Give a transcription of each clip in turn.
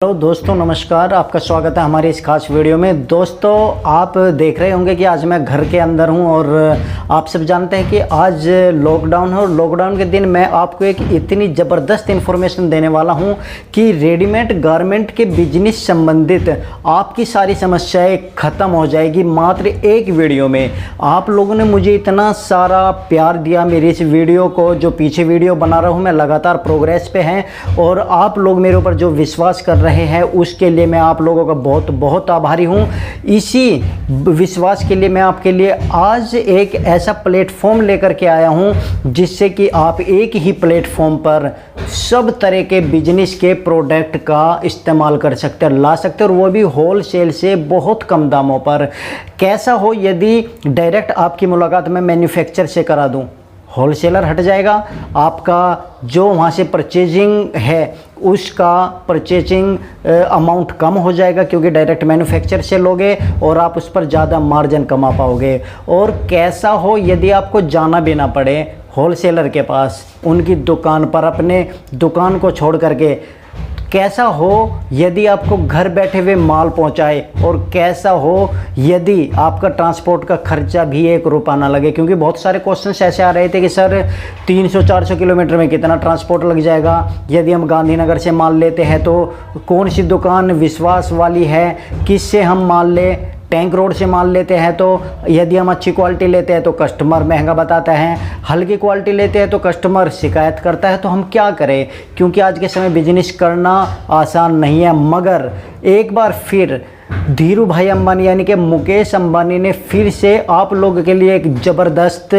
Hello दोस्तों, नमस्कार। आपका स्वागत है हमारे इस खास वीडियो में। दोस्तों, आप देख रहे होंगे कि आज मैं घर के अंदर हूं और आप सब जानते हैं कि आज लॉकडाउन है और लॉकडाउन के दिन मैं आपको एक इतनी ज़बरदस्त इन्फॉर्मेशन देने वाला हूं कि रेडीमेड गारमेंट के बिजनेस संबंधित आपकी सारी समस्याएं ख़त्म हो जाएगी मात्र एक वीडियो में। आप लोगों ने मुझे इतना सारा प्यार दिया मेरी इस वीडियो को, जो पीछे वीडियो बना रहा हूँ मैं लगातार प्रोग्रेस पे हैं और आप लोग मेरे ऊपर जो विश्वास कर रहे हैं उसके लिए मैं आप लोगों का बहुत बहुत आभारी हूं। इसी विश्वास के लिए मैं आपके लिए आज एक ऐसा प्लेटफॉर्म लेकर के आया हूं जिससे कि आप एक ही प्लेटफॉर्म पर सब तरह के बिजनेस के प्रोडक्ट का इस्तेमाल कर सकते हैं, ला सकते हैं, और वो भी होल सेल से बहुत कम दामों पर। कैसा हो यदि डायरेक्ट आपकी मुलाकात मैं मैन्युफैक्चर से करा दूं, होलसेलर हट जाएगा, आपका जो वहाँ से परचेजिंग है उसका परचेजिंग अमाउंट कम हो जाएगा क्योंकि डायरेक्ट मैन्युफैक्चर से लोगे और आप उस पर ज़्यादा मार्जिन कमा पाओगे। और कैसा हो यदि आपको जाना भी ना पड़े होलसेलर के पास, उनकी दुकान पर, अपने दुकान को छोड़ करके। कैसा हो यदि आपको घर बैठे हुए माल पहुंचाए, और कैसा हो यदि आपका ट्रांसपोर्ट का खर्चा भी 1 रुपया ना लगे। क्योंकि बहुत सारे क्वेश्चंस ऐसे आ रहे थे कि सर 300-400 किलोमीटर में कितना ट्रांसपोर्ट लग जाएगा, यदि हम गांधीनगर से माल लेते हैं तो कौन सी दुकान विश्वास वाली है, किससे हम माल लें। टैंक रोड से माल लेते हैं तो यदि हम अच्छी क्वालिटी लेते हैं तो कस्टमर महंगा बताता है, हल्की क्वालिटी लेते हैं तो कस्टमर शिकायत करता है। तो हम क्या करें, क्योंकि आज के समय बिजनेस करना आसान नहीं है। मगर एक बार फिर धीरू भाई अंबानी यानी कि मुकेश अंबानी ने फिर से आप लोगों के लिए एक ज़बरदस्त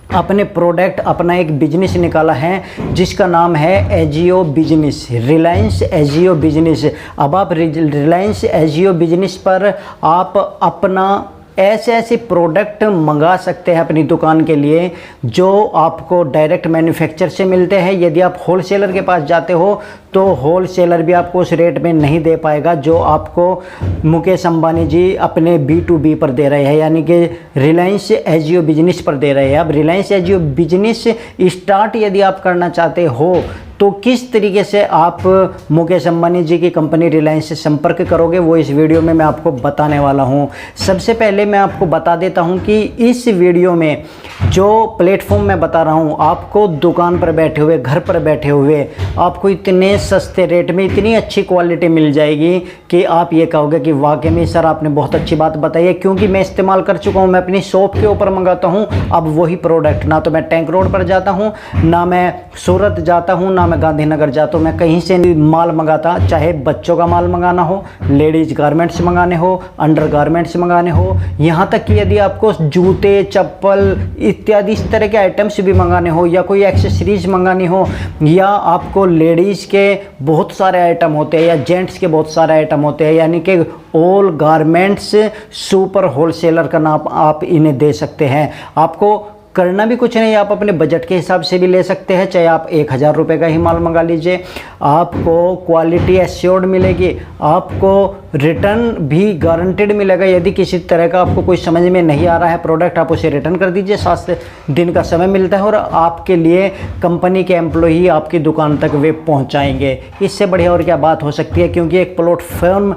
अपने प्रोडक्ट, अपना एक बिजनेस निकाला है जिसका नाम है AJIO business, Reliance AJIO business. अब आप रिलायंस एजियो बिजनेस पर आप अपना ऐसे प्रोडक्ट मंगा सकते हैं अपनी दुकान के लिए जो आपको डायरेक्ट मैन्युफैक्चर से मिलते हैं। यदि आप होलसेलर के पास जाते हो तो होलसेलर भी आपको उस रेट में नहीं दे पाएगा जो आपको मुकेश अंबानी जी अपने B2B पर दे रहे हैं, यानी कि रिलायंस एजियो बिजनेस पर दे रहे हैं। अब रिलायंस एजियो बिजनेस स्टार्ट यदि आप करना चाहते हो तो किस तरीके से आप मुकेश अंबानी जी की कंपनी रिलायंस से संपर्क करोगे, वो इस वीडियो में मैं आपको बताने वाला हूं। सबसे पहले मैं आपको बता देता हूं कि इस वीडियो में जो प्लेटफॉर्म मैं बता रहा हूं, आपको दुकान पर बैठे हुए, घर पर बैठे हुए आपको इतने सस्ते रेट में इतनी अच्छी क्वालिटी मिल जाएगी कि आप ये कहोगे कि वाकई में सर आपने बहुत अच्छी बात बताई है। क्योंकि मैं इस्तेमाल कर चुका हूँ, मैं अपनी शॉप के ऊपर मंगाता हूँ अब वही प्रोडक्ट। ना तो मैं टैंक रोड पर जाता हूँ, ना मैं सूरत जाता हूँ, ना मैं गांधीनगर जाता हूँ, मैं कहीं से माल मंगाता, चाहे बच्चों का माल मंगाना हो, लेडीज गारमेंट्स मंगाने हो, अंडर गारमेंट्स मंगाने हो, यहाँ तक कि यदि आपको जूते, चप्पल इत्यादि इस तरह के आइटम्स भी मंगाने हो, या कोई एक्सेसरीज मंगानी हो, या आपको लेडीज़ के बहुत सारे आइटम होते हैं या जेंट्स के बहुत सारे आइटम होते हैं, यानी कि ऑल गारमेंट्स सुपर होलसेलर का नाम आप इन्हें दे सकते हैं। आपको करना भी कुछ नहीं, आप अपने बजट के हिसाब से भी ले सकते हैं, चाहे आप 1000 रुपये का ही माल मंगा लीजिए। आपको क्वालिटी एश्योर्ड मिलेगी, आपको रिटर्न भी गारंटेड मिलेगा। यदि किसी तरह का आपको कोई समझ में नहीं आ रहा है प्रोडक्ट, आप उसे रिटर्न कर दीजिए, 7 दिन का समय मिलता है और आपके लिए कंपनी के एम्प्लॉई आपकी दुकान तक वे पहुँचाएँगे। इससे बढ़िया और क्या बात हो सकती है। क्योंकि एक प्लेटफॉर्म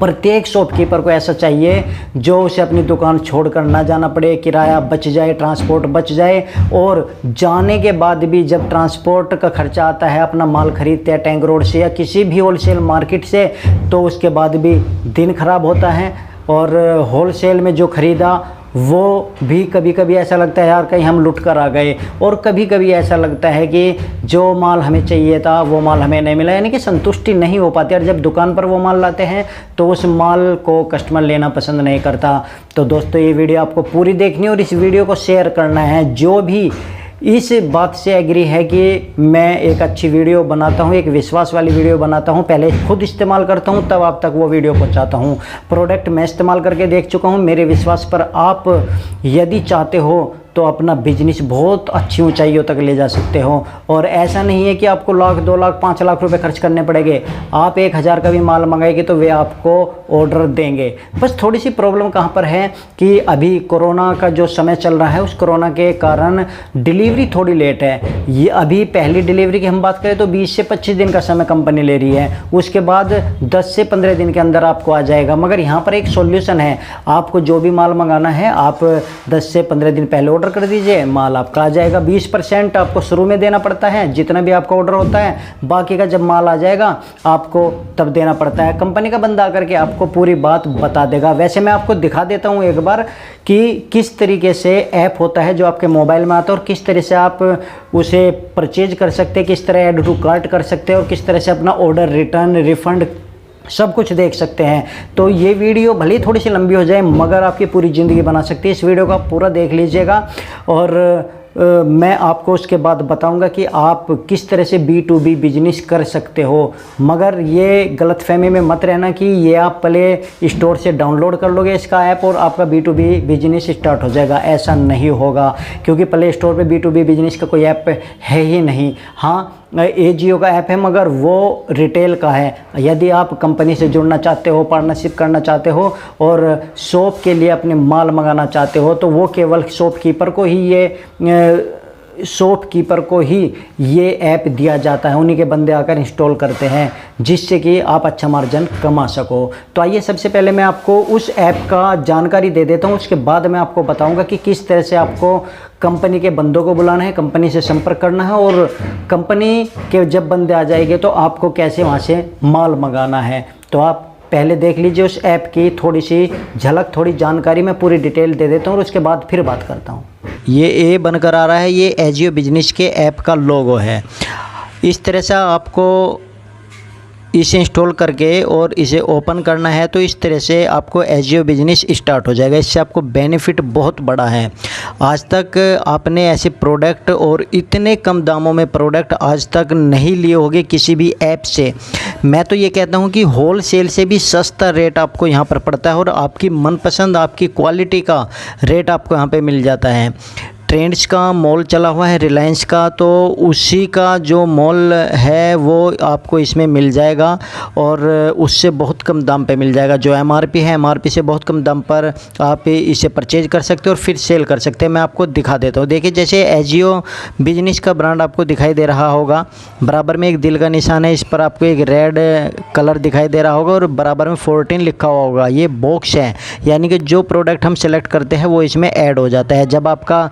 प्रत्येक शॉपकीपर को ऐसा चाहिए जो उसे अपनी दुकान छोड़कर ना जाना पड़े, किराया बच जाए, ट्रांसपोर्ट बच जाए, और जाने के बाद भी जब ट्रांसपोर्ट का खर्चा आता है, अपना माल खरीदते हैं टैंक रोड से या किसी भी होलसेल मार्केट से, तो उसके बाद भी दिन खराब होता है। और होलसेल में जो खरीदा वो भी कभी कभी ऐसा लगता है यार कहीं हम लुट कर आ गए, और कभी कभी ऐसा लगता है कि जो माल हमें चाहिए था वो माल हमें नहीं मिला, यानी कि संतुष्टि नहीं हो पाती। और जब दुकान पर वो माल लाते हैं तो उस माल को कस्टमर लेना पसंद नहीं करता। तो दोस्तों, ये वीडियो आपको पूरी देखनी है और इस वीडियो को शेयर करना है। जो भी इस बात से एग्री है कि मैं एक अच्छी वीडियो बनाता हूं, एक विश्वास वाली वीडियो बनाता हूं, पहले खुद इस्तेमाल करता हूं तब आप तक वो वीडियो पहुंचाता हूं। प्रोडक्ट मैं इस्तेमाल करके देख चुका हूं, मेरे विश्वास पर आप यदि चाहते हो तो अपना बिजनेस बहुत अच्छी ऊंचाइयों तक ले जा सकते हो। और ऐसा नहीं है कि आपको लाख, 2 लाख, 5 लाख रुपए खर्च करने पड़ेंगे। आप 1000 का भी माल मंगाएंगे तो वे आपको ऑर्डर देंगे। बस थोड़ी सी प्रॉब्लम कहाँ पर है कि अभी कोरोना का जो समय चल रहा है, उस कोरोना के कारण डिलीवरी थोड़ी लेट है। ये अभी पहली डिलीवरी की हम बात करें तो 20 से 25 दिन का समय कंपनी ले रही है, उसके बाद 10 से 15 दिन के अंदर आपको आ जाएगा। मगर यहाँ पर एक सॉल्यूशन है, आपको जो भी माल मंगाना है आप 10 से 15 दिन पहले ऑर्डर कर दीजिए, माल आपका आ जाएगा। 20% आपको शुरू में देना पड़ता है जितना भी आपका ऑर्डर होता है, बाकी का जब माल आ जाएगा आपको तब देना पड़ता है। कंपनी का बंदा आकर के आपको पूरी बात बता देगा। वैसे मैं आपको दिखा देता हूँ एक बार कि किस तरीके से ऐप होता है जो आपके मोबाइल में आता है और किस तरह से आप उसे परचेज कर सकते हैं, किस तरह ऐड टू कार्ट कर सकते हैं और किस तरह से अपना ऑर्डर, रिटर्न, रिफंड सब कुछ देख सकते हैं। तो ये वीडियो भले ही थोड़ी सी लंबी हो जाए मगर आपकी पूरी ज़िंदगी बना सकती है। इस वीडियो को आप पूरा देख लीजिएगा और मैं आपको उसके बाद बताऊंगा कि आप किस तरह से B2B बिजनेस कर सकते हो। मगर ये गलतफहमी में मत रहना कि ये आप प्ले स्टोर से डाउनलोड कर लोगे इसका ऐप और आपका B2B बिजनेस स्टार्ट हो जाएगा। ऐसा नहीं होगा क्योंकि प्ले स्टोर पे B2B बिजनेस का कोई ऐप है ही नहीं। हाँ, AJIO का ऐप है मगर वो रिटेल का है। यदि आप कंपनी से जुड़ना चाहते हो, पार्टनरशिप करना चाहते हो और शॉप के लिए अपने माल मंगाना चाहते हो तो वो केवल शॉपकीपर को ही ये ऐप दिया जाता है। उन्हीं के बंदे आकर इंस्टॉल करते हैं जिससे कि आप अच्छा मार्जिन कमा सको। तो आइए सबसे पहले मैं आपको उस ऐप का जानकारी दे देता हूँ, उसके बाद मैं आपको बताऊँगा कि किस तरह से आपको कंपनी के बंदों को बुलाना है, कंपनी से संपर्क करना है और कंपनी के जब बंदे आ जाएंगे तो आपको कैसे वहाँ से माल मंगाना है। तो आप पहले देख लीजिए उस ऐप की थोड़ी सी झलक, थोड़ी जानकारी मैं पूरी डिटेल दे देता हूँ और उसके बाद फिर बात करता हूँ। ये ए बनकर आ रहा है, ये AJIO बिजनेस के ऐप का लोगो है। इस तरह से आपको इसे इंस्टॉल करके और इसे ओपन करना है तो इस तरह से आपको AJIO बिजनेस स्टार्ट हो जाएगा। इससे आपको बेनिफिट बहुत बड़ा है। आज तक आपने ऐसे प्रोडक्ट और इतने कम दामों में प्रोडक्ट आज तक नहीं लिए होंगे किसी भी ऐप से। मैं तो ये कहता हूँ कि होल सेल से भी सस्ता रेट आपको यहाँ पर पड़ता है और आपकी मनपसंद, आपकी क्वालिटी का रेट आपको यहाँ पे मिल जाता है। ट्रेंड्स का मॉल चला हुआ है रिलायंस का, तो उसी का जो मॉल है वो आपको इसमें मिल जाएगा और उससे बहुत कम दाम पे मिल जाएगा। जो MRP है, MRP से बहुत कम दाम पर आप इसे परचेज कर सकते हो और फिर सेल कर सकते हैं। मैं आपको दिखा देता हूँ। देखिए जैसे AJIO बिजनेस का ब्रांड आपको दिखाई दे रहा होगा, बराबर में एक दिल का निशान है, इस पर आपको एक रेड कलर दिखाई दे रहा होगा और बराबर में 14 लिखा हुआ होगा। ये बॉक्स है, यानी कि जो प्रोडक्ट हम सेलेक्ट करते हैं वो इसमें ऐड हो जाता है। जब आपका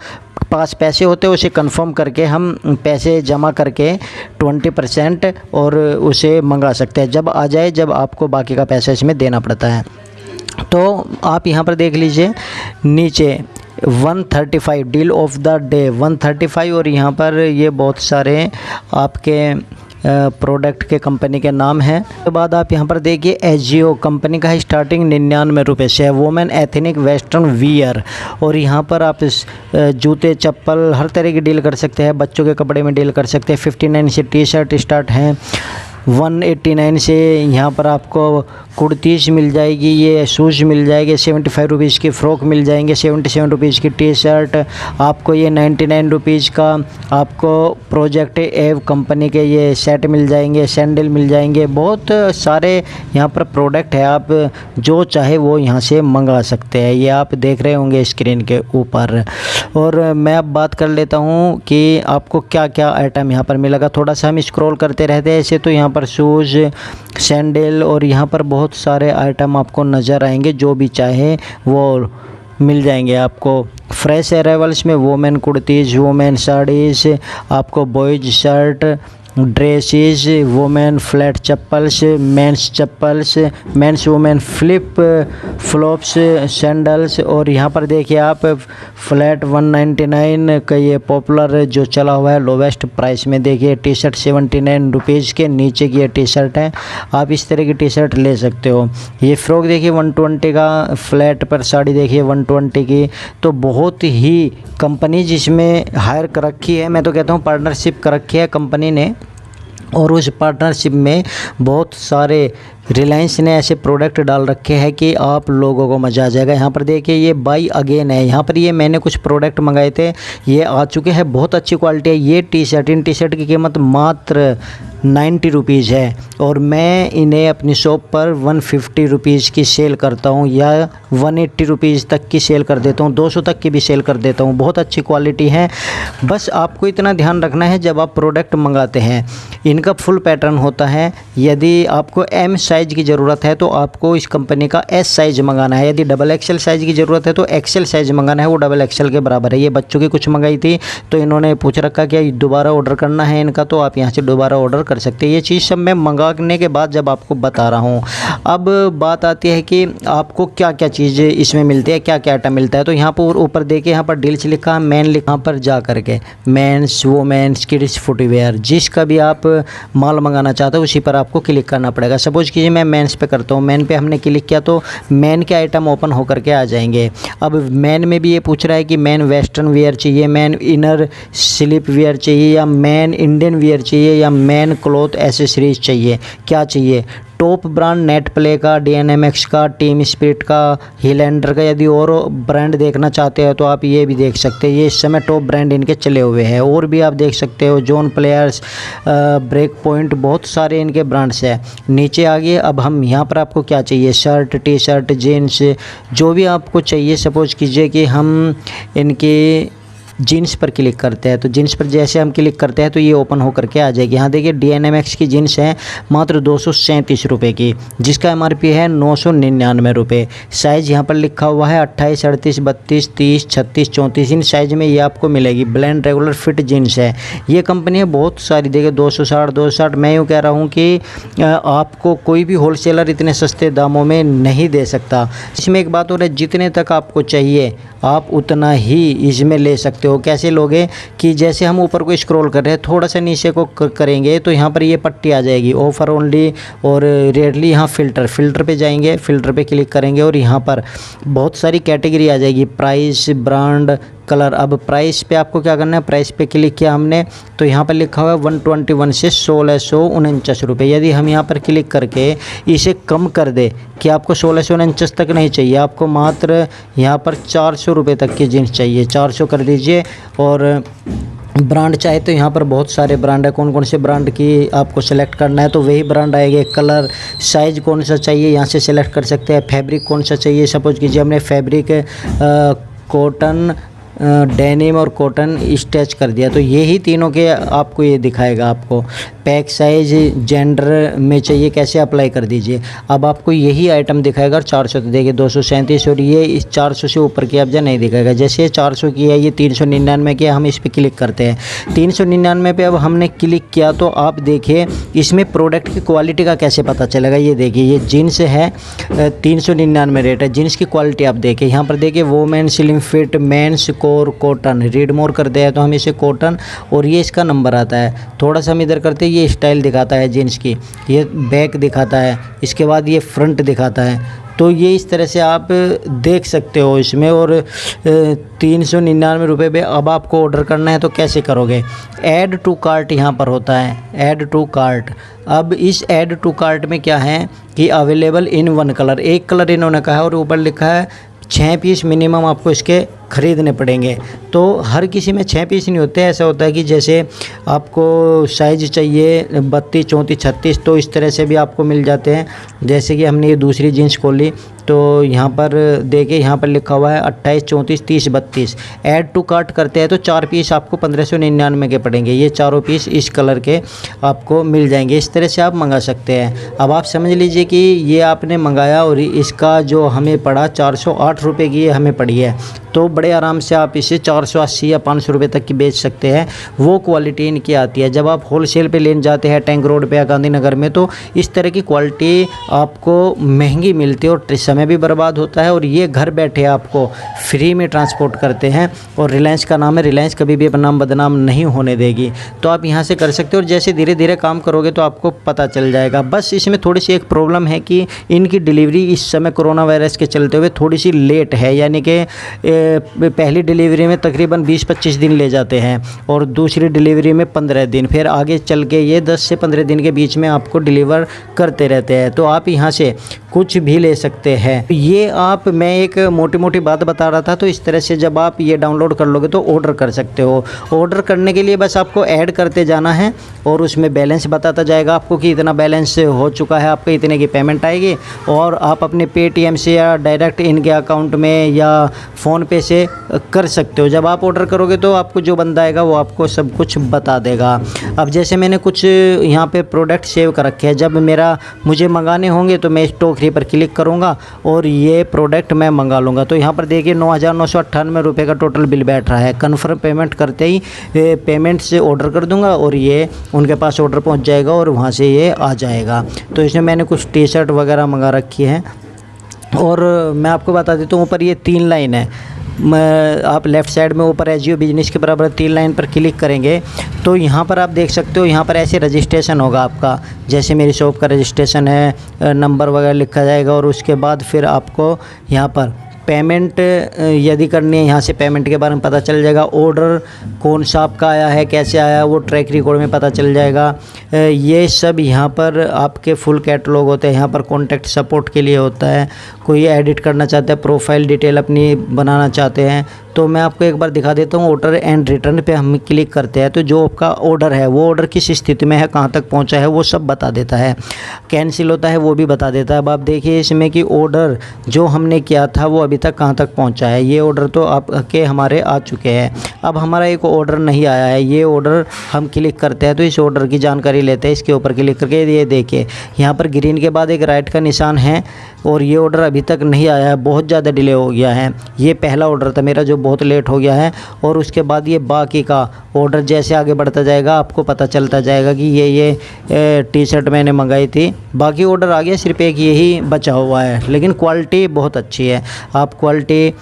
पास पैसे होते हैं उसे कंफर्म करके हम पैसे जमा करके 20% और उसे मंगा सकते हैं। जब आ जाए, जब आपको बाकी का पैसा इसमें देना पड़ता है। तो आप यहाँ पर देख लीजिए नीचे 135 डील ऑफ द डे 135 और यहाँ पर ये बहुत सारे आपके प्रोडक्ट के कंपनी के नाम हैं। उसके बाद आप यहाँ पर देखिए AJIO कंपनी का है, स्टार्टिंग 99 रुपये से है। वोमेन एथनिक वेस्टर्न वियर और यहाँ पर आप जूते, चप्पल हर तरह की डील कर सकते हैं। बच्चों के कपड़े में डील कर सकते हैं। 59 से टी-शर्ट स्टार्ट हैं। 189 से यहाँ पर आपको कुर्तीज़ मिल जाएगी, ये शूज़ मिल जाएंगे। 75 रुपीज़ की फ़्रॉक मिल जाएंगे। 77 रुपीज़ की टी-शर्ट आपको, ये 99 रुपीज़ का आपको प्रोजेक्ट एव कंपनी के ये सेट मिल जाएंगे। सैंडल मिल जाएंगे। बहुत सारे यहाँ पर प्रोडक्ट है, आप जो चाहे वो यहाँ से मंगा सकते हैं। ये आप देख रहे होंगे स्क्रीन के ऊपर। और मैं अब बात कर लेता हूँ कि आपको क्या क्या आइटम यहाँ पर मिलेगा। थोड़ा सा हम स्क्रॉल करते रहते हैं ऐसे, तो यहाँ पर शूज़, सैंडल और यहाँ पर बहुत सारे आइटम आपको नज़र आएंगे। जो भी चाहे वो मिल जाएंगे आपको। फ्रेश अराइवल्स में वोमेन कुर्तीज़, वोमेन साड़ीज़, आपको boys shirt, dresses, women flat chappals, men's women flip flops, sandals. और यहाँ पर देखिए आप फ्लैट 199 का ये पॉपुलर जो चला हुआ है लोवेस्ट प्राइस में। देखिए टी-शर्ट 79 रुपीज़ के नीचे की ये टी-शर्ट है। आप इस तरह की टी-शर्ट ले सकते हो। ये फ्रॉक देखिए 120 का, फ्लैट पर साड़ी देखिए 120 की। तो बहुत ही कंपनी जिसमें हायर कर रखी है, मैं तो कहता हूँ पार्टनरशिप कर रखी है कंपनी ने, और उस पार्टनरशिप में बहुत सारे रिलायंस ने ऐसे प्रोडक्ट डाल रखे हैं कि आप लोगों को मज़ा आ जाएगा। यहाँ पर देखिए ये बाई अगेन है। यहाँ पर ये मैंने कुछ प्रोडक्ट मंगाए थे, ये आ चुके हैं, बहुत अच्छी क्वालिटी है। ये टी शर्ट, इन टी शर्ट की कीमत मात्र 90 रुपीज़ है और मैं इन्हें अपनी शॉप पर 150 रुपीज़ की सेल करता हूँ या 180 रुपीज़ तक की सेल कर देता हूँ, 200 तक की भी सेल कर देता हूँ। बहुत अच्छी क्वालिटी है। बस आपको इतना ध्यान रखना है जब आप प्रोडक्ट मंगाते हैं, इनका फुल पैटर्न होता है। यदि आपको एम साइज़ की ज़रूरत है तो आपको इस कंपनी का एस साइज़ मंगाना है। यदि डबल एक्सल साइज़ की ज़रूरत है तो एक्सल साइज़ मंगाना है, वो डबल एक्सल के बराबर है। ये बच्चों की कुछ मंगाई थी तो इन्होंने पूछ रखा कि दोबारा ऑर्डर करना है इनका, तो आप यहाँ से दोबारा ऑर्डर कर सकते हैं। ये चीज़ सब मैं मंगाने के बाद जब आपको बता रहा हूँ। अब बात आती है कि आपको क्या क्या चीज़ इसमें मिलती है, क्या क्या आइटम मिलता है। तो यहाँ पर ऊपर देखिए, यहाँ पर डील्स लिखा है, मैन लिखा, यहाँ पर जा करके मेंस, वुमेन्स, किड्स फुटवेयर, जिसका भी आप माल मंगाना चाहते हो उसी पर आपको क्लिक करना पड़ेगा। सपोज कीजिए मैं मेंस पे करता हूँ, मैन पे हमने क्लिक किया तो मैन के आइटम ओपन होकर के आ जाएंगे। अब मैन में भी ये पूछ रहा है कि मैन वेस्टर्न वेयर चाहिए, मैन इनर स्लीप वेयर चाहिए, या मैन इंडियन वेयर चाहिए, या मैन क्लॉथ एसेसरीज चाहिए, क्या चाहिए। टॉप ब्रांड नेट प्ले का, DNMX का, टीम स्पिरिट का, हिलेंडर का। यदि और ब्रांड देखना चाहते हो तो आप ये भी देख सकते हैं। ये इस समय टॉप ब्रांड इनके चले हुए हैं। और भी आप देख सकते हो, जॉन प्लेयर्स, ब्रेक पॉइंट, बहुत सारे इनके ब्रांड्स हैं। नीचे आगे अब हम यहाँ पर आपको क्या चाहिए, शर्ट, टी शर्ट, जीन्स, जो भी आपको चाहिए। सपोज कीजिए कि हम इनके जीन्स पर क्लिक करते हैं, तो जीन्स पर जैसे हम क्लिक करते हैं तो ये ओपन होकर के आ जाएगी। यहाँ देखिए DNMX की जीन्स है मात्र 237 रुपये की, जिसका MRP है 999 रुपये। साइज़ यहाँ पर लिखा हुआ है 28, 38, 32, 30, 36, 34, इन साइज़ में ये आपको मिलेगी। ब्लेंड रेगुलर फिट जीन्स है। ये कंपनी है बहुत सारी, देखिए 260। मैं यूँ कह रहा हूँ कि आपको कोई भी होलसेलर इतने सस्ते दामों में नहीं दे सकता। इसमें एक बात और है, जितने तक आपको चाहिए आप उतना ही इसमें ले सकते हो। कैसे लोगे कि जैसे हम ऊपर को स्क्रॉल कर रहे हैं, थोड़ा सा नीचे को करेंगे तो यहाँ पर ये पट्टी आ जाएगी, ऑफ़र ओनली और रेयरली। यहाँ फ़िल्टर पे जाएंगे, फ़िल्टर पे क्लिक करेंगे और यहाँ पर बहुत सारी कैटेगरी आ जाएगी, प्राइस, ब्रांड, कलर। अब प्राइस पे आपको क्या करना है, प्राइस पे क्लिक किया हमने तो यहाँ पर लिखा हुआ है 121 से 1649 रुपये। यदि हम यहाँ पर क्लिक करके इसे कम कर दे कि आपको 1649 तक नहीं चाहिए, आपको मात्र यहाँ पर 400 रुपये तक की जीन्स चाहिए, 400 कर दीजिए। और ब्रांड चाहे तो यहाँ पर बहुत सारे ब्रांड है, कौन कौन से ब्रांड की आपको सेलेक्ट करना है तो वही ब्रांड आएंगे। कलर, साइज़ कौन सा चाहिए यहाँ से सेलेक्ट कर सकते हैं। फैब्रिक कौन सा चाहिए, सपोज कीजिए हमने फैब्रिक कॉटन, डेनिम और कॉटन स्टिच कर दिया तो यही तीनों के आपको ये दिखाएगा। आपको पैक साइज, जेंडर में चाहिए, कैसे अप्लाई कर दीजिए। अब आपको यही आइटम दिखाएगा। 400 तो देखिए 237, और ये इस 400 से ऊपर की अफजा नहीं दिखाएगा। जैसे 400 की है, ये 399 की है, हम इस पर क्लिक करते हैं 399 पे। अब हमने क्लिक किया तो आप देखिए इसमें प्रोडक्ट की क्वालिटी का कैसे पता चलेगा। ये देखिए ये जीन्स है, 399 रेट है। जीन्स की क्वालिटी आप देखिए, यहाँ पर देखिए women slim fit, men's core cotton, read more करते हैं तो हम इसे कॉटन, और ये इसका नंबर आता है। थोड़ा सा हम इधर करते हैं, ये स्टाइल दिखाता है जीन्स की, ये बैक दिखाता है, इसके बाद ये फ्रंट दिखाता है। तो ये इस तरह से आप देख सकते हो इसमें। और 399 रुपये पे अब आपको ऑर्डर करना है तो कैसे करोगे, ऐड टू कार्ट यहाँ पर होता है, ऐड टू कार्ट। अब इस ऐड टू कार्ट में क्या है कि अवेलेबल इन 1 कलर, एक कलर इन्होंने कहा है, और ऊपर लिखा है 6 पीस मिनिमम आपको इसके ख़रीदने पड़ेंगे। तो हर किसी में 6 पीस नहीं होते, ऐसा होता है कि जैसे आपको साइज़ चाहिए 32, 34, 36 तो इस तरह से भी आपको मिल जाते हैं। जैसे कि हमने ये दूसरी जीन्स खोली तो यहाँ पर देखिए, यहाँ पर लिखा हुआ है 28, 34, 30, 32। ऐड टू कार्ट करते हैं तो 4 पीस आपको 1599 के पड़ेंगे। ये चारों पीस इस कलर के आपको मिल जाएंगे। इस तरह से आप मंगा सकते हैं। अब आप समझ लीजिए कि ये आपने मंगाया और इसका जो हमें पड़ा 408 रुपये की ये हमें पड़ी है, तो बड़े आराम से आप इसे 480 या 500 रुपये तक की बेच सकते हैं। वो क्वालिटी इनकी आती है। जब आप होलसेल पे लेने जाते हैं टैंक रोड पे या गांधीनगर में, तो इस तरह की क्वालिटी आपको महंगी मिलती है और समय भी बर्बाद होता है और ये घर बैठे आपको फ्री में ट्रांसपोर्ट करते हैं और रिलायंस का नाम है, रिलायंस कभी भी अपना नाम बदनाम नहीं होने देगी। तो आप यहाँ से कर सकते हो और जैसे धीरे धीरे काम करोगे तो आपको पता चल जाएगा। बस इसमें थोड़ी सी एक प्रॉब्लम है कि इनकी डिलीवरी इस समय कोरोना वायरस के चलते हुए थोड़ी सी लेट है, यानी कि पहली डिलीवरी में तकरीबन 20-25 दिन ले जाते हैं और दूसरी डिलीवरी में 15 दिन, फिर आगे चल के ये 10 से 15 दिन के बीच में आपको डिलीवर करते रहते हैं। तो आप यहाँ से कुछ भी ले सकते हैं। ये आप, मैं एक मोटी मोटी बात बता रहा था, तो इस तरह से जब आप ये डाउनलोड कर लोगे तो ऑर्डर कर सकते हो। ऑर्डर करने के लिए बस आपको ऐड करते जाना है और उसमें बैलेंस बताता जाएगा आपको कि इतना बैलेंस हो चुका है, आपको इतने की पेमेंट आएगी और आप अपने पेटीएम से या डायरेक्ट इनके अकाउंट में या फ़ोनपे से कर सकते हो। जब आप ऑर्डर करोगे तो आपको जो बंदा आएगा वो आपको सब कुछ बता देगा। अब जैसे मैंने कुछ यहाँ पे प्रोडक्ट सेव कर रखे हैं, जब मुझे मंगाने होंगे तो मैं स्टॉक पर क्लिक करूँगा और ये प्रोडक्ट मैं मंगा लूँगा। तो यहाँ पर देखिए 9,998 रुपये का टोटल बिल बैठ रहा है। कन्फर्म पेमेंट करते ही पेमेंट से ऑर्डर कर दूँगा और ये उनके पास ऑर्डर पहुँच जाएगा और वहाँ से ये आ जाएगा। तो इसमें मैंने कुछ टी शर्ट वगैरह मंगा रखी है और मैं आपको बता देता हूँ, ऊपर ये 3 लाइन है। आप लेफ़्ट साइड में ऊपर एजियो बिजनेस के बराबर 3 लाइन पर क्लिक करेंगे तो यहाँ पर आप देख सकते हो, यहाँ पर ऐसे रजिस्ट्रेशन होगा आपका, जैसे मेरी शॉप का रजिस्ट्रेशन है, नंबर वगैरह लिखा जाएगा और उसके बाद फिर आपको यहाँ पर पेमेंट यदि करनी है, यहाँ से पेमेंट के बारे में पता चल जाएगा। ऑर्डर कौन सा आपका आया है, कैसे आया है, वो ट्रैक रिकॉर्ड में पता चल जाएगा। ये सब यहाँ पर आपके फुल कैटलॉग होते हैं। यहाँ पर कॉन्टैक्ट सपोर्ट के लिए होता है, कोई एडिट करना चाहता है, प्रोफाइल डिटेल अपनी बनाना चाहते हैं तो मैं आपको एक बार दिखा देता हूँ। ऑर्डर एंड रिटर्न पे हम क्लिक करते हैं तो जो आपका ऑर्डर है वो ऑर्डर किस स्थिति में है, कहाँ तक पहुँचा है, वो सब बता देता है। कैंसिल होता है वो भी बता देता है। अब आप देखिए इसमें कि ऑर्डर जो हमने किया था वो अभी तक कहाँ तक पहुँचा है। ये ऑर्डर तो आपके हमारे आ चुके हैं। अब हमारा एक ऑर्डर नहीं आया है, ये ऑर्डर हम क्लिक करते हैं तो इस ऑर्डर की जानकारी लेते हैं। इसके ऊपर क्लिक करके ये देखिए यहाँ पर ग्रीन के बाद एक राइट का निशान है और ये ऑर्डर अभी तक नहीं आया है, बहुत ज़्यादा डिले हो गया है। ये पहला ऑर्डर था मेरा जो बहुत लेट हो गया है और उसके बाद ये बाकी का ऑर्डर जैसे आगे बढ़ता जाएगा आपको पता चलता जाएगा कि ये टी शर्ट मैंने मंगाई थी। बाकी ऑर्डर आ गया, सिर्फ एक यही बचा हुआ है, लेकिन क्वालिटी बहुत अच्छी है। आप क्वालिटी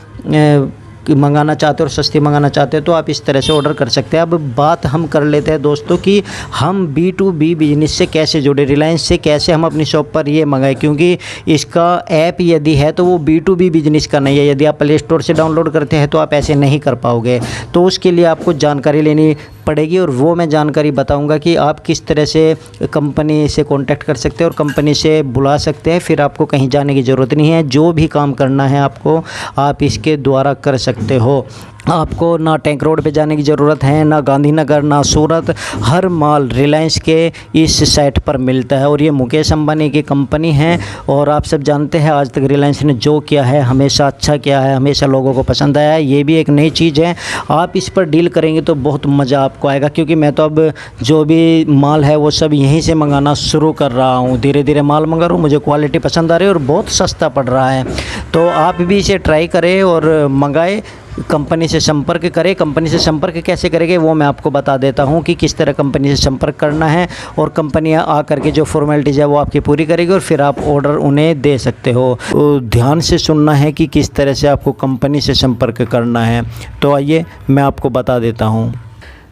मंगाना चाहते हो और सस्ती मंगाना चाहते हो तो आप इस तरह से ऑर्डर कर सकते हैं। अब बात हम कर लेते हैं दोस्तों कि हम B2B बिजनेस से कैसे जुड़े, रिलायंस से कैसे हम अपनी शॉप पर ये मंगाएं, क्योंकि इसका ऐप यदि है तो वो B2B बिजनेस का नहीं है। यदि आप प्ले स्टोर से डाउनलोड करते हैं तो आप ऐसे नहीं कर पाओगे। तो उसके लिए आपको जानकारी लेनी पड़ेगी और वो मैं जानकारी बताऊंगा कि आप किस तरह से कंपनी से कांटेक्ट कर सकते हैं और कंपनी से बुला सकते हैं। फिर आपको कहीं जाने की ज़रूरत नहीं है, जो भी काम करना है आपको आप इसके द्वारा कर सकते हो। आपको ना टैंक रोड पे जाने की ज़रूरत है, ना गांधीनगर, ना सूरत। हर माल रिलायंस के इस साइट पर मिलता है और ये मुकेश अंबानी की कंपनी है और आप सब जानते हैं आज तक रिलायंस ने जो किया है हमेशा अच्छा किया है, हमेशा लोगों को पसंद आया है। ये भी एक नई चीज़ है, आप इस पर डील करेंगे तो बहुत मज़ा आपको आएगा, क्योंकि मैं तो अब जो भी माल है वो सब यहीं से मंगाना शुरू कर रहा हूँ। धीरे धीरे माल मंगा रहा हूँ, मुझे क्वालिटी पसंद आ रही है और बहुत सस्ता पड़ रहा है। तो आप भी इसे ट्राई करें और मंगाए, कंपनी से संपर्क करें। कंपनी से संपर्क कैसे करेंगे वो मैं आपको बता देता हूं कि किस तरह कंपनी से संपर्क करना है और कंपनी आ करके जो फॉर्मेलिटीज़ है वो आपकी पूरी करेगी और फिर आप ऑर्डर उन्हें दे सकते हो। तो ध्यान से सुनना है कि किस तरह से आपको कंपनी से संपर्क करना है। तो आइए मैं आपको बता देता हूँ।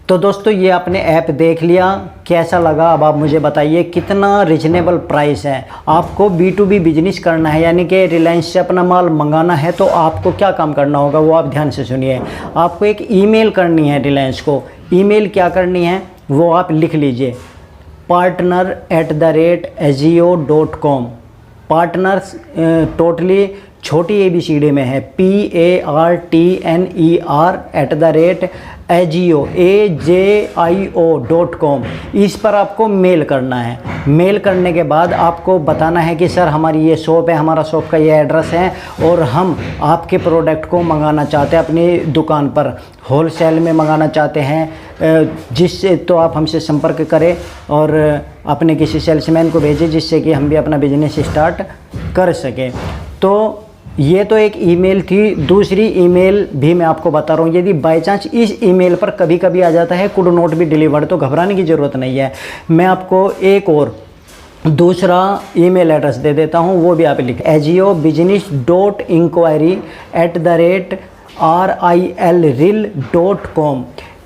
तो दोस्तों ये आपने ऐप देख लिया, कैसा लगा अब आप मुझे बताइए। कितना रिजनेबल प्राइस है। आपको B2B बिजनेस करना है, यानी कि रिलायंस से अपना माल मंगाना है तो आपको क्या काम करना होगा वो आप ध्यान से सुनिए। आपको एक ईमेल करनी है रिलायंस को। ईमेल क्या करनी है वो आप लिख लीजिए, partner@agio.com। पार्टनर्स टोटली छोटी ABCD में है, partner@agio.com। इस पर आपको मेल करना है। मेल करने के बाद आपको बताना है कि सर हमारी ये शॉप है, हमारा शॉप का ये एड्रेस है और हम आपके प्रोडक्ट को मंगाना चाहते हैं अपनी दुकान पर, होलसेल में मंगाना चाहते हैं, जिससे तो आप हमसे संपर्क करें और अपने किसी सेल्समैन को भेजें जिससे कि हम भी अपना बिजनेस स्टार्ट कर सकें। तो ये तो एक ईमेल थी। दूसरी ईमेल भी मैं आपको बता रहा हूँ, यदि बाय चांस इस ईमेल पर कभी कभी आ जाता है कुड नॉट बी डिलीवर्ड तो घबराने की ज़रूरत नहीं है। मैं आपको एक और दूसरा ईमेल एड्रेस दे देता हूँ, वो भी आप लिखें agiobusiness.inquiry@rilreal.com।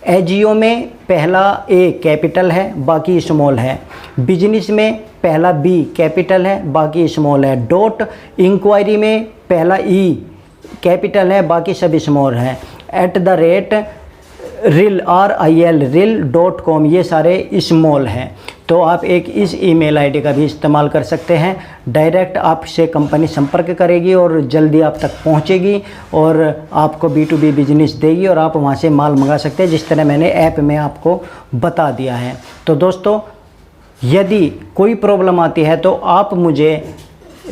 एजियो में पहला ए कैपिटल है, बाकी स्मॉल है। बिजनेस में पहला बी कैपिटल है, बाकी स्मॉल है। डॉट इंक्वायरी में पहला ई कैपिटल है, बाकी सभी स्मॉल है। @RIL.com ये सारे स्मॉल हैं। तो आप एक इस ईमेल आईडी का भी इस्तेमाल कर सकते हैं। डायरेक्ट आपसे कंपनी संपर्क करेगी और जल्दी आप तक पहुंचेगी और आपको B2B बिजनेस देगी और आप वहां से माल मंगा सकते हैं, जिस तरह मैंने ऐप में आपको बता दिया है। तो दोस्तों, यदि कोई प्रॉब्लम आती है तो आप मुझे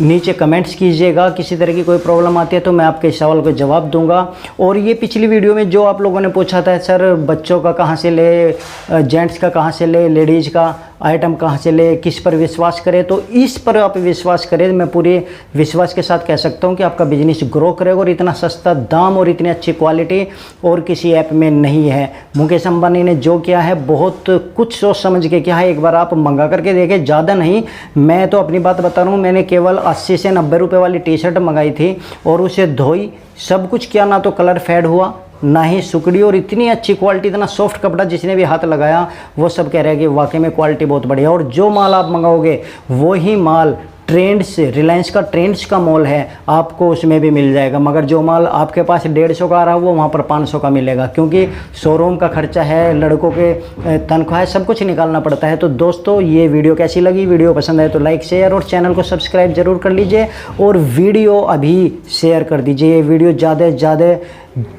नीचे कमेंट्स कीजिएगा। किसी तरह की कोई प्रॉब्लम आती है तो मैं आपके सवाल को जवाब दूंगा। और ये पिछली वीडियो में जो आप लोगों ने पूछा था, सर बच्चों का कहाँ से ले, जेंट्स का कहाँ से ले, लेडीज़ का आइटम कहाँ से ले, किस पर विश्वास करें, तो इस पर आप विश्वास करें। मैं पूरे विश्वास के साथ कह सकता हूँ कि आपका बिजनेस ग्रो करेगा और इतना सस्ता दाम और इतनी अच्छी क्वालिटी और किसी ऐप में नहीं है। मुकेश अंबानी ने जो किया है बहुत कुछ सोच समझ के किया है। एक बार आप मंगा करके देखें, ज़्यादा नहीं, मैं तो अपनी बात बता रहा हूँ। मैंने केवल 80 से 90 रुपये वाली टी-शर्ट मंगाई थी और उसे धोई, सब कुछ किया, ना तो कलर फेड हुआ ना ही सुकड़ी, और इतनी अच्छी क्वालिटी, इतना सॉफ्ट कपड़ा, जिसने भी हाथ लगाया वो सब कह रहे हैं कि वाकई में क्वालिटी बहुत बढ़िया। और जो माल आप मंगाओगे वही माल ट्रेंड्स, रिलायंस का ट्रेंड्स का मॉल है, आपको उसमें भी मिल जाएगा। मगर जो माल आपके पास 150 का आ रहा है वो वहाँ पर 500 का मिलेगा, क्योंकि शोरूम का खर्चा है, लड़कों के तनख्वाह है, सब कुछ निकालना पड़ता है। तो दोस्तों, ये वीडियो कैसी लगी? वीडियो पसंद आए तो लाइक, शेयर और चैनल को सब्सक्राइब जरूर कर लीजिए और वीडियो अभी शेयर कर दीजिए। ये वीडियो ज़्यादा से ज़्यादा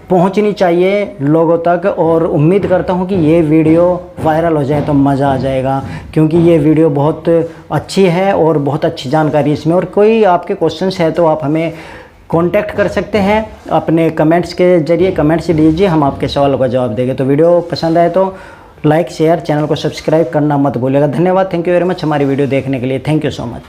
पहुंचनी चाहिए लोगों तक और उम्मीद करता हूं कि ये वीडियो वायरल हो जाए तो मज़ा आ जाएगा, क्योंकि ये वीडियो बहुत अच्छी है और बहुत अच्छी जानकारी इसमें। और कोई आपके क्वेश्चंस है तो आप हमें कांटेक्ट कर सकते हैं अपने कमेंट्स के ज़रिए। कमेंट्स दीजिए, हम आपके सवालों का जवाब देंगे। तो वीडियो पसंद आए तो लाइक, शेयर, चैनल को सब्सक्राइब करना मत भूलिएगा। धन्यवाद, थैंक यू वेरी मच हमारी वीडियो देखने के लिए। Thank you so much.